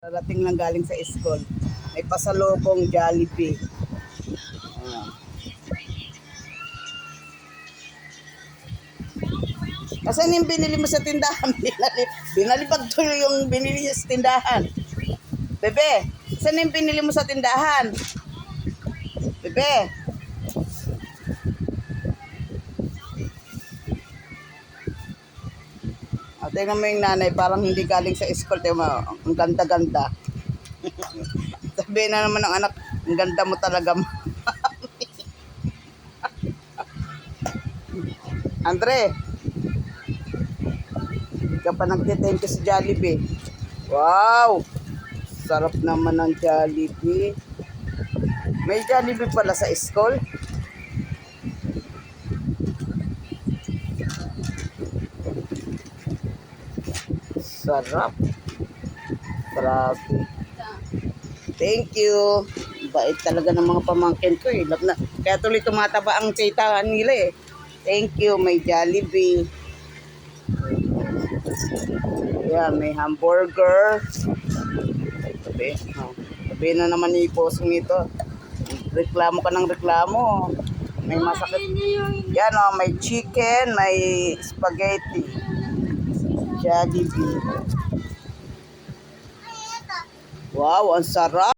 Darating lang galing sa school. May pasalubong Jollibee. Ayan. Asan yung binili mo sa tindahan? Binalibag tuloy yung binili niya sa tindahan. Bebe, saan yung binili mo sa tindahan? Bebe. Tingnan mo yung nanay, parang hindi galing sa school. Tingnan mo, ang ganda-ganda. Sabihin na naman ng anak, ang ganda mo talaga. Andre, hindi ka pa nagtithank you sa Jollibee. Wow! Sarap naman ng Jollibee. May Jollibee pala sa school. Sarap. Grabe. Thank you. Bait talaga ng mga pamangkin ko eh. Kaya tuloy tumataba ang tita nila eh. Thank you. May Jollibee. Ayan, may hamburger. Sabi na naman ni Posong ito. Reklamo ka ng reklamo. May masakit. Yan o, may chicken, may spaghetti. Jollibee. Wow, ang sarap.